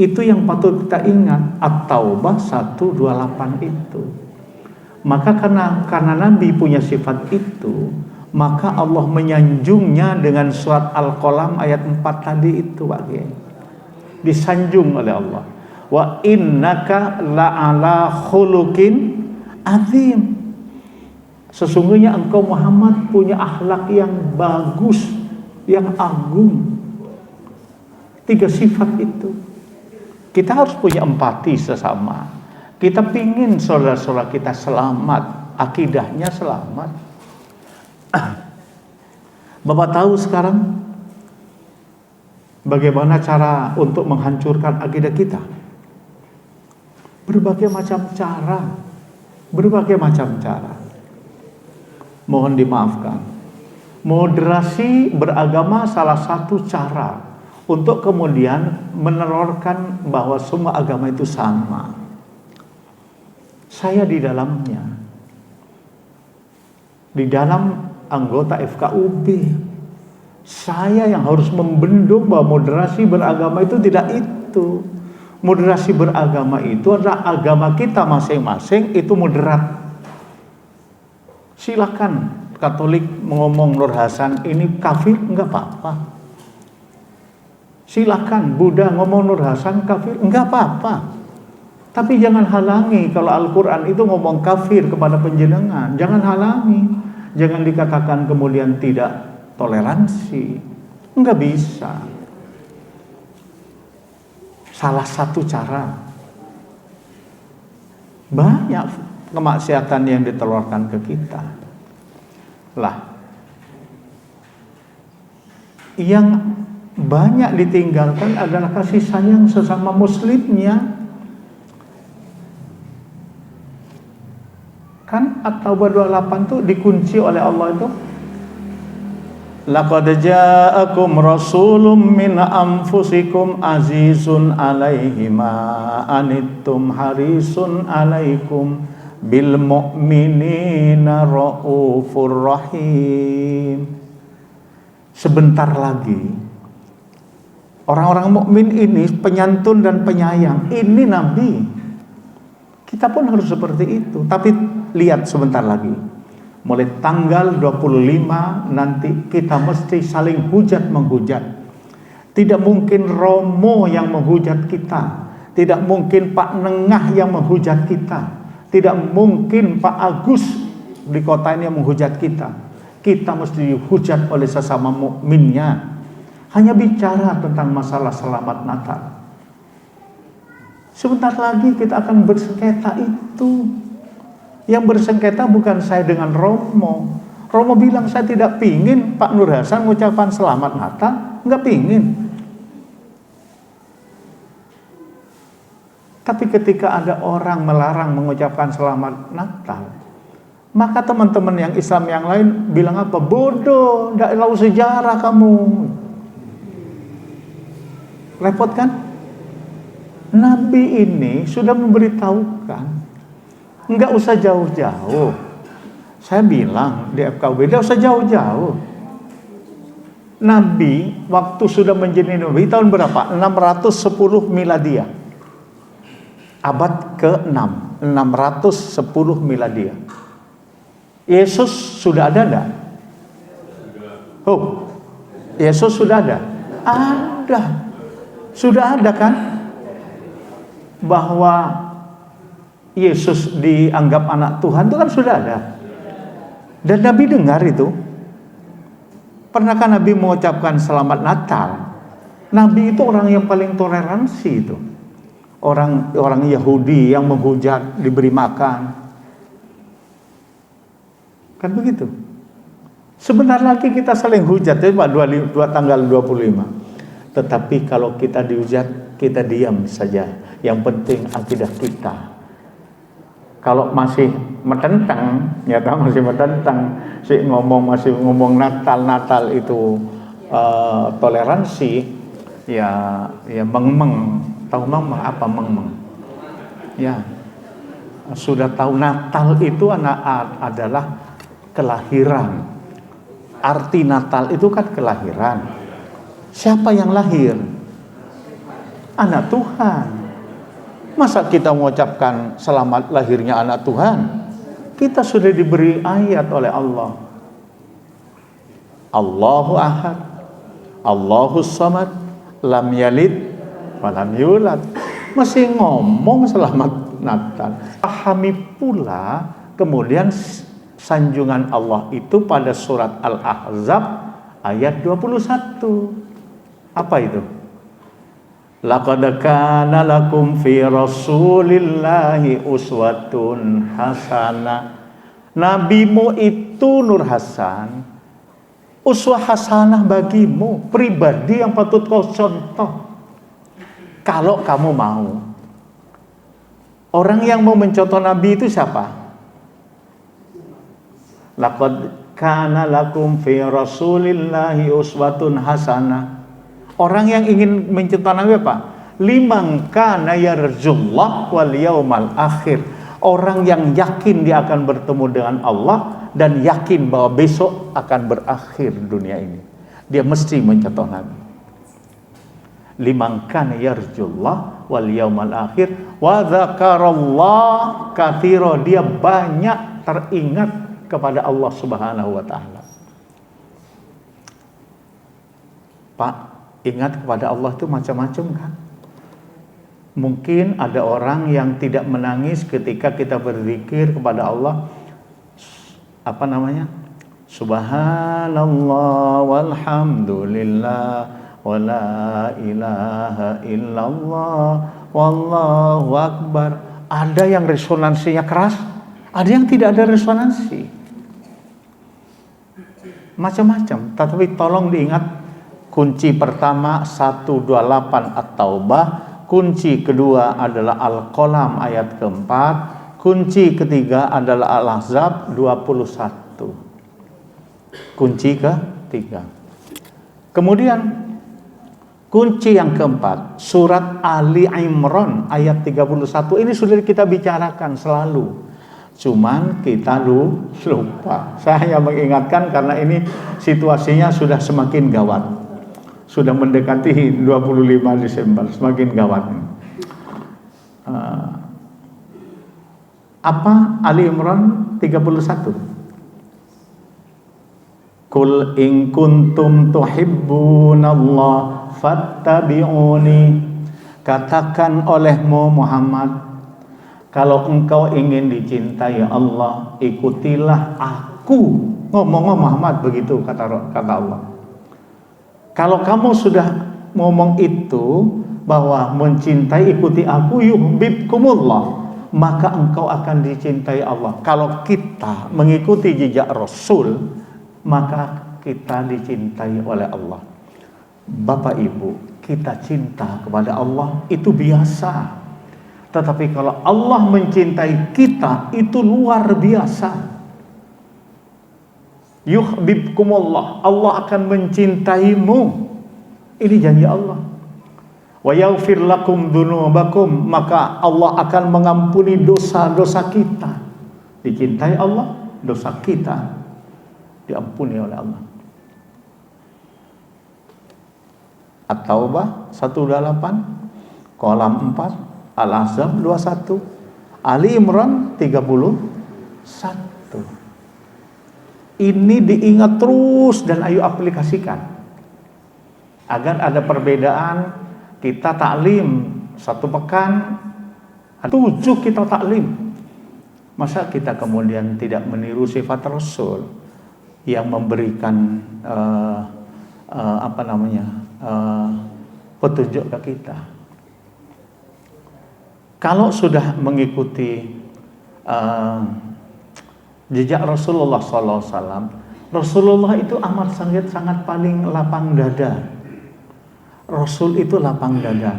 Itu yang patut kita ingat, At-Taubah 128 itu. Maka karena Nabi punya sifat itu, maka Allah menyanjungnya dengan surat Al-Qalam ayat 4 tadi itu, Pak Kiai. Disanjung oleh Allah. Wa innaka la'ala khuluqin azim. Sesungguhnya engkau Muhammad punya akhlak yang bagus, yang agung. 3 sifat itu. Kita harus punya empati sesama. Kita pingin saudara-saudara kita selamat, akidahnya selamat. Bapak tahu sekarang bagaimana cara untuk menghancurkan akidah kita? Berbagai macam cara. Berbagai macam cara. Mohon dimaafkan. Moderasi beragama salah satu cara untuk kemudian menerorkan bahwa semua agama itu sama. Saya di dalamnya. Di dalam anggota FKUB. Saya yang harus membendung bahwa moderasi beragama itu tidak itu. Moderasi beragama itu adalah agama kita masing-masing itu moderat. Silakan Katolik ngomong Nur Hasan ini kafir, enggak apa-apa. Silakan Buddha ngomong Nur Hasan kafir, enggak apa-apa. Tapi jangan halangi kalau Al-Quran itu ngomong kafir kepada penjenengan. Jangan halangi. Jangan dikatakan kemudian tidak toleransi. Enggak bisa. Salah satu cara. Banyak kemaksiatan yang ditelurkan ke kita. Lah. Yang banyak ditinggalkan adalah kasih sayang sesama muslimnya. Kan At-Taubah 28 itu dikunci oleh Allah itu. Laqad ja'akum rasulun min anfusikum azizun 'alaihi ma anittum harisun 'alaikum bil mu'minina raufur rahim. Sebentar lagi orang-orang mukmin ini penyantun dan penyayang. Ini Nabi. Kita pun harus seperti itu. Tapi lihat sebentar lagi. Mulai tanggal 25 nanti kita mesti saling hujat-menghujat. Tidak mungkin Romo yang menghujat kita. Tidak mungkin Pak Nengah yang menghujat kita. Tidak mungkin Pak Agus di kota ini yang menghujat kita. Kita mesti dihujat oleh sesama mukminnya. Hanya bicara tentang masalah selamat Natal. Sebentar lagi kita akan bersengketa itu. Yang bersengketa bukan saya dengan Romo. Romo bilang saya tidak pingin Pak Nur Hasan mengucapkan selamat Natal. Enggak pingin. Tapi ketika ada orang melarang mengucapkan selamat Natal, maka teman-teman yang Islam yang lain bilang apa? Bodoh, tidak tahu sejarah kamu. Repot kan? Nabi ini sudah memberitahukan, enggak usah jauh-jauh. Saya bilang di FKUB, enggak usah jauh-jauh. Nabi waktu sudah menjadi Nabi tahun berapa? 610 Miladiah. Abad ke-6, 610 Miladiah. Yesus sudah ada enggak? Oh, Yesus sudah ada? Ada. Sudah ada kan? Bahwa Yesus dianggap anak Tuhan itu kan sudah ada. Dan Nabi dengar itu. Pernahkah Nabi mengucapkan selamat Natal? Nabi itu orang yang paling toleransi itu. Orang Yahudi yang menghujat diberi makan. Kan begitu. Sebentar lagi kita saling hujat ya Pak, tanggal 25. Tetapi kalau kita dihujat, kita diam saja. Yang penting akidah kita. Kalau masih metentang, ya kan masih metentang, masih ngomong Natal itu toleransi, ya mengmeng. Tahu apa mengmeng? Ya, sudah tahu Natal itu adalah kelahiran. Arti Natal itu kan kelahiran. Siapa yang lahir? anak Tuhan. Masa kita mengucapkan selamat lahirnya anak Tuhan? Kita sudah diberi ayat oleh Allah. Allahu Ahad, Allahus Samad, lam yalid walam yulad. Masih ngomong selamat Natal. Pahami pula kemudian sanjungan Allah itu pada surat Al-Ahzab ayat 21. Apa itu? Laqad kana lakum fi rasulillahi uswatun hasanah. Nabimu itu Nur Hasan, uswah hasanah bagimu, pribadi yang patut kau contoh. Kalau kamu mau. Orang yang mau mencontoh Nabi itu siapa? Laqad kana lakum fi rasulillahi uswatun hasanah. Orang yang ingin mencontoh Nabi apa? Liman kana yarjullah wal yaumal akhir. Orang yang yakin dia akan bertemu dengan Allah dan yakin bahwa besok akan berakhir dunia ini. Dia mesti mencontoh Nabi. Liman kana yarjullah wal yaumal akhir wa dzakarallah katsira. Dia banyak teringat kepada Allah Subhanahu wa taala. Pak, ingat kepada Allah itu macam-macam kan? Mungkin ada orang yang tidak menangis ketika kita berzikir kepada Allah. Apa namanya? Subhanallah walhamdulillah wala ilaha illallah wallahu akbar. Ada yang resonansinya keras, ada yang tidak ada resonansi. Macam-macam. Tetapi tolong diingat, kunci pertama 128 At-Taubah, kunci kedua adalah Al-Qalam ayat keempat, kunci ketiga adalah Al-Ahzab 21. Kunci ketiga. Kemudian kunci yang keempat, surat Ali Imran ayat 31. Ini sudah kita bicarakan selalu. Cuman kita lupa. Saya mengingatkan karena ini situasinya sudah semakin gawat. Sudah mendekati 25 Desember, semakin gawat. Apa Ali Imran 31? Qul in kuntum tuhibbunallah fattabi'uni. Katakan olehmu Muhammad, kalau engkau ingin dicintai Allah, ikutilah aku. Ngomong Muhammad begitu kata Allah. Kalau kamu sudah ngomong itu, bahwa mencintai ikuti aku, yuhibbukumullah, maka engkau akan dicintai Allah. Kalau kita mengikuti jejak Rasul, maka kita dicintai oleh Allah. Bapak Ibu, kita cinta kepada Allah itu biasa. Tetapi kalau Allah mencintai kita, itu luar biasa. Yuhibbukumullah, Allah akan mencintaimu. Ini janji Allah. Wa yaghfir lakum dzunubakum, maka Allah akan mengampuni dosa-dosa kita. Dicintai Allah, dosa kita diampuni oleh Allah. At-Taubah 128, Qalam 4, Al-Ahzab 21, Ali Imran 31. Ini diingat terus dan ayo aplikasikan. Agar ada perbedaan, kita taklim 1 pekan, 7 kita taklim. Masa kita kemudian tidak meniru sifat Rasul yang memberikan petunjuk ke kita. Kalau sudah mengikuti jejak Rasulullah SAW, Rasulullah itu amat sangat paling lapang dada. Rasul itu lapang dada.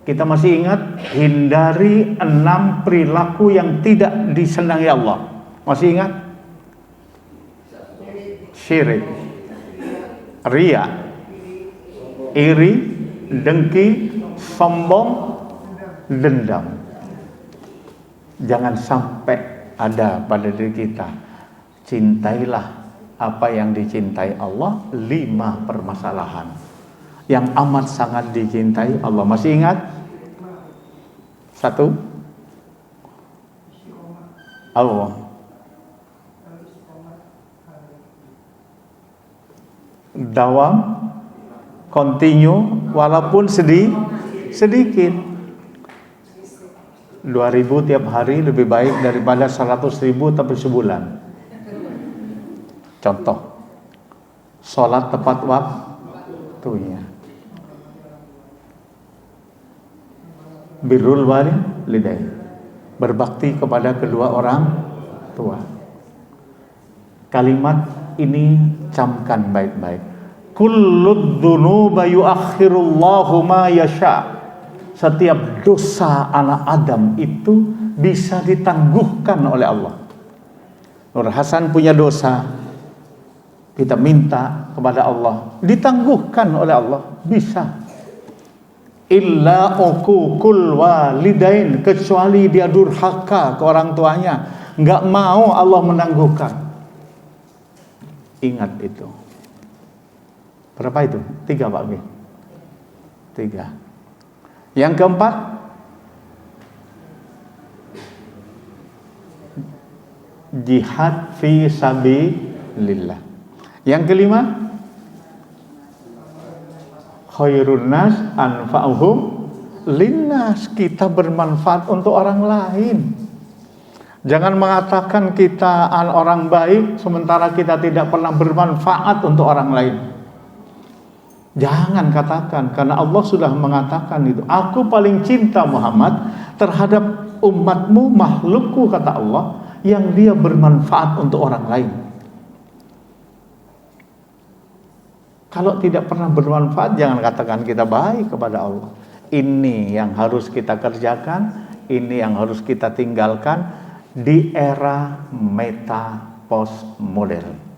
Kita masih ingat, hindari 6 perilaku yang tidak disenangi Allah. Masih ingat? Syirik, ria, iri, dengki, sombong, dendam. Jangan sampai ada pada diri kita. Cintailah apa yang dicintai Allah. 5 permasalahan yang amat sangat dicintai Allah. Masih ingat? Satu, Allah. Dawam, continue, walaupun sedikit. 2.000 tiap hari lebih baik daripada 100.000 tapi sebulan. Contoh, sholat tepat waktunya. Birrul walidain, berbakti kepada kedua orang tua. Kalimat ini camkan baik-baik. Kullud dzunuba yuakhirullahu ma yasha. Setiap dosa anak Adam itu bisa ditangguhkan oleh Allah. Nur Hasan punya dosa, kita minta kepada Allah, ditangguhkan oleh Allah, bisa. Illa uququl walidain, kecuali dia durhaka ke orang tuanya, nggak mau Allah menangguhkan. Ingat itu. Berapa itu? 3 Pak B. 3. Yang keempat, jihad fi sabilillah. Yang kelima, khairun nas anfa'uhum linnas, kita bermanfaat untuk orang lain. Jangan mengatakan kita orang baik sementara kita tidak pernah bermanfaat untuk orang lain. Jangan katakan, karena Allah sudah mengatakan itu. Aku paling cinta Muhammad terhadap umatmu, makhlukku, kata Allah, yang dia bermanfaat untuk orang lain. Kalau tidak pernah bermanfaat, jangan katakan kita baik kepada Allah. Ini yang harus kita kerjakan, ini yang harus kita tinggalkan di era meta postmodern.